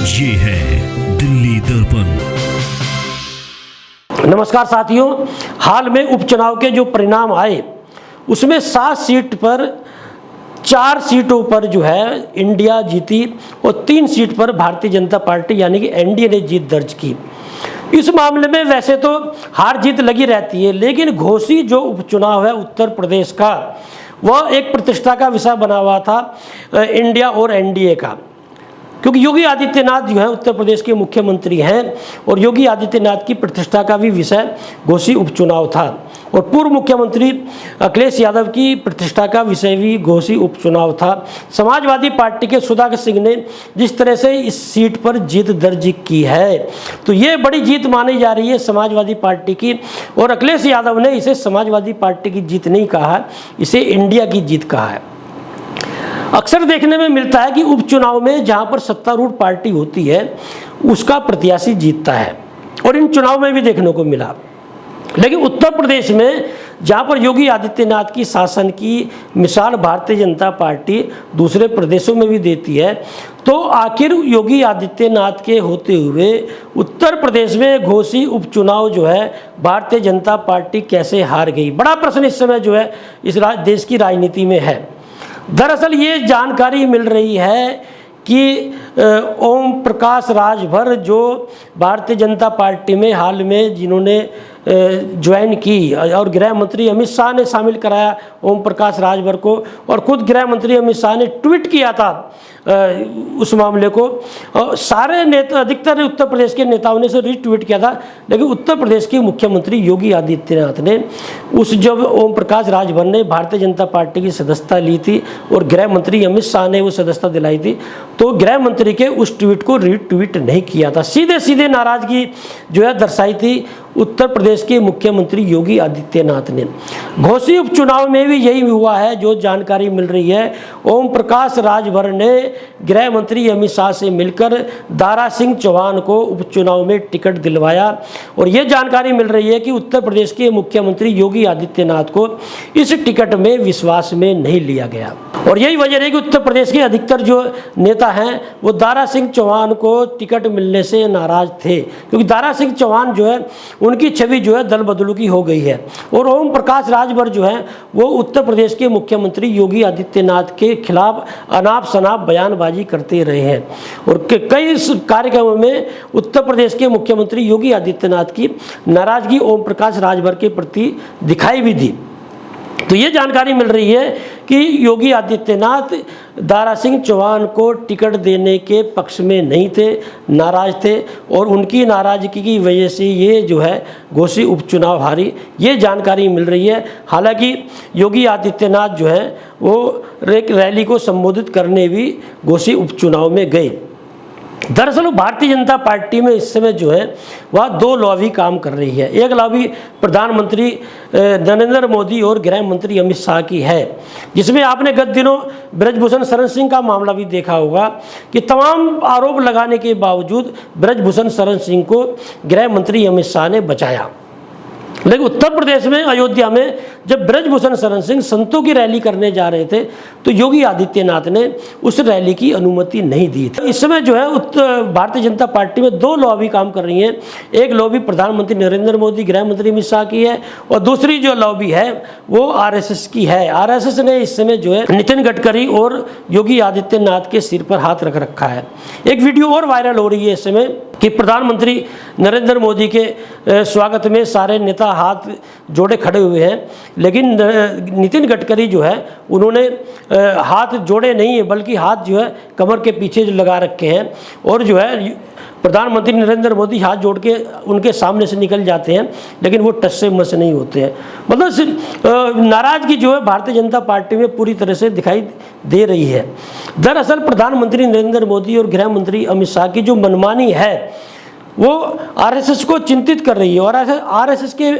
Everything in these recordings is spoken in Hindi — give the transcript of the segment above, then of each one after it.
ये है दिल्ली दर्पण। नमस्कार साथियों, हाल में उपचुनाव के जो परिणाम आए उसमें 7 सीट पर 4 सीटों पर जो है इंडिया जीती और 3 सीट पर भारतीय जनता पार्टी यानी कि एनडीए ने जीत दर्ज की। इस मामले में वैसे तो हार जीत लगी रहती है, लेकिन घोसी जो उपचुनाव है उत्तर प्रदेश का, वह एक प्रतिष्ठा का विषय बना हुआ था इंडिया और एनडीए का, क्योंकि योगी आदित्यनाथ जो है उत्तर प्रदेश के मुख्यमंत्री हैं और योगी आदित्यनाथ की प्रतिष्ठा का भी विषय घोसी उपचुनाव था और पूर्व मुख्यमंत्री अखिलेश यादव की प्रतिष्ठा का विषय भी घोसी उपचुनाव था। समाजवादी पार्टी के सुधाकर सिंह ने जिस तरह से इस सीट पर जीत दर्ज की है तो ये बड़ी जीत मानी जा रही है समाजवादी पार्टी की, और अखिलेश यादव ने इसे समाजवादी पार्टी की जीत नहीं कहा, इसे इंडिया की जीत कहा है। अक्सर देखने में मिलता है कि उपचुनाव में जहां पर सत्तारूढ़ पार्टी होती है उसका प्रत्याशी जीतता है, और इन चुनाव में भी देखने को मिला। लेकिन उत्तर प्रदेश में जहां पर योगी आदित्यनाथ की शासन की मिसाल भारतीय जनता पार्टी दूसरे प्रदेशों में भी देती है, तो आखिर योगी आदित्यनाथ के होते हुए उत्तर प्रदेश में घोसी उपचुनाव जो है भारतीय जनता पार्टी कैसे हार गई, बड़ा प्रश्न इस समय जो है इस देश की राजनीति में है। दरअसल ये जानकारी मिल रही है कि ओम प्रकाश राजभर जो भारतीय जनता पार्टी में हाल में जिन्होंने ज्वाइन की, और गृह मंत्री अमित शाह ने शामिल कराया ओम प्रकाश राजभर को, और खुद गृह मंत्री अमित शाह ने ट्वीट किया था उस मामले को, और सारे नेता अधिकतर उत्तर प्रदेश के नेताओं ने इसे रीट्वीट किया था। लेकिन उत्तर प्रदेश के मुख्यमंत्री योगी आदित्यनाथ ने उस जब ओम प्रकाश राजभर ने भारतीय जनता पार्टी की सदस्यता ली थी और गृह मंत्री अमित शाह ने वो सदस्यता दिलाई थी, तो गृह मंत्री के उस ट्वीट को रीट्वीट नहीं किया था, सीधे सीधे नाराजगी जो है दर्शाई थी उत्तर प्रदेश के मुख्यमंत्री योगी आदित्यनाथ ने। घोसी उपचुनाव में भी यही हुआ है जो जानकारी मिल रही है। ओम प्रकाश राजभर ने गृह मंत्री अमित शाह से मिलकर दारा सिंह चौहान को उपचुनाव में टिकट दिलवाया, और ये जानकारी मिल रही है कि उत्तर प्रदेश के मुख्यमंत्री योगी आदित्यनाथ को इस टिकट में विश्वास में नहीं लिया गया, और यही वजह है कि उत्तर प्रदेश के अधिकतर जो नेता हैं वो दारा सिंह चौहान को टिकट मिलने से नाराज थे, क्योंकि दारा सिंह चौहान जो है उनकी छवि जो है दल बदलू की हो गई है, और ओम प्रकाश राजभर जो है वो उत्तर प्रदेश के मुख्यमंत्री योगी आदित्यनाथ के खिलाफ अनाप शनाप बयानबाजी करते रहे हैं, और कई कार्यक्रमों में उत्तर प्रदेश के मुख्यमंत्री योगी आदित्यनाथ की नाराजगी ओम प्रकाश राजभर के प्रति दिखाई भी दी। तो ये जानकारी मिल रही है कि योगी आदित्यनाथ दारा सिंह चौहान को टिकट देने के पक्ष में नहीं थे, नाराज थे, और उनकी नाराजगी की वजह से ये जो है घोसी उपचुनाव हारी, ये जानकारी मिल रही है। हालांकि योगी आदित्यनाथ जो है वो एक रैली को संबोधित करने भी घोसी उपचुनाव में गए। दरअसल भारतीय जनता पार्टी में इस समय जो है वह 2 लॉबी काम कर रही है। एक लॉबी प्रधानमंत्री नरेंद्र मोदी और गृह मंत्री अमित शाह की है, जिसमें आपने गत दिनों ब्रजभूषण शरण सिंह का मामला भी देखा होगा कि तमाम आरोप लगाने के बावजूद ब्रजभूषण शरण सिंह को गृह मंत्री अमित शाह ने बचाया। लेकिन उत्तर प्रदेश में अयोध्या में जब ब्रजभूषण शरण सिंह संतों की रैली करने जा रहे थे तो योगी आदित्यनाथ ने उस रैली की अनुमति नहीं दी थी। इस समय जो है भारतीय जनता पार्टी में 2 लॉबी काम कर रही हैं। एक लॉबी प्रधानमंत्री नरेंद्र मोदी गृह मंत्री अमित शाह की है, और दूसरी जो लॉबी है वो आरएसएस की है। आरएसएस ने इस समय जो है नितिन गडकरी और योगी आदित्यनाथ के सिर पर हाथ रख रखा है। एक वीडियो और वायरल हो रही है इस समय कि प्रधानमंत्री नरेंद्र मोदी के स्वागत में सारे नेता हाथ जोड़े खड़े हुए हैं, लेकिन नितिन गडकरी जो है उन्होंने हाथ जोड़े नहीं है, बल्कि हाथ जो है कमर के पीछे जो लगा रखे हैं, और जो है प्रधानमंत्री नरेंद्र मोदी हाथ जोड़ के उनके सामने से निकल जाते हैं, लेकिन वो टस से मस नहीं होते हैं। मतलब नाराजगी जो है भारतीय जनता पार्टी में पूरी तरह से दिखाई दे रही है। दरअसल प्रधानमंत्री नरेंद्र मोदी और गृह मंत्री अमित शाह की जो मनमानी है वो आरएसएस को चिंतित कर रही है, और आरएसएस के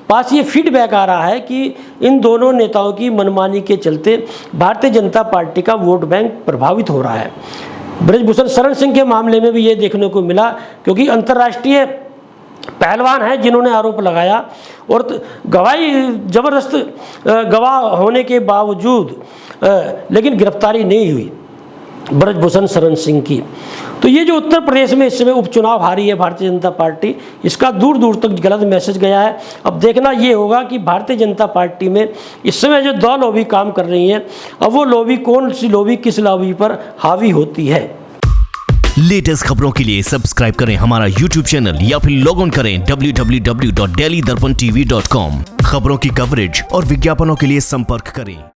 पास ये फीडबैक आ रहा है कि इन दोनों नेताओं की मनमानी के चलते भारतीय जनता पार्टी का वोट बैंक प्रभावित हो रहा है। ब्रजभूषण शरण सिंह के मामले में भी ये देखने को मिला, क्योंकि अंतर्राष्ट्रीय पहलवान है जिन्होंने आरोप लगाया, और गवाही जबरदस्त गवाह होने के बावजूद लेकिन गिरफ्तारी नहीं हुई। ब्रजभूषण शरण सिंह की। तो ये जो उत्तर प्रदेश में इस समय उपचुनाव हारी है भारतीय जनता पार्टी, इसका दूर दूर तक गलत मैसेज गया है। अब देखना ये होगा कि भारतीय जनता पार्टी में इस समय जो 2 लॉबी काम कर रही हैं, अब वो लॉबी कौन सी लॉबी किस लॉबी पर हावी होती है। लेटेस्ट खबरों के लिए सब्सक्राइब करें हमारा YouTube चैनल या फिर लॉग ऑन करें www.delhidarpantv.com। खबरों की कवरेज और विज्ञापनों के लिए संपर्क करें।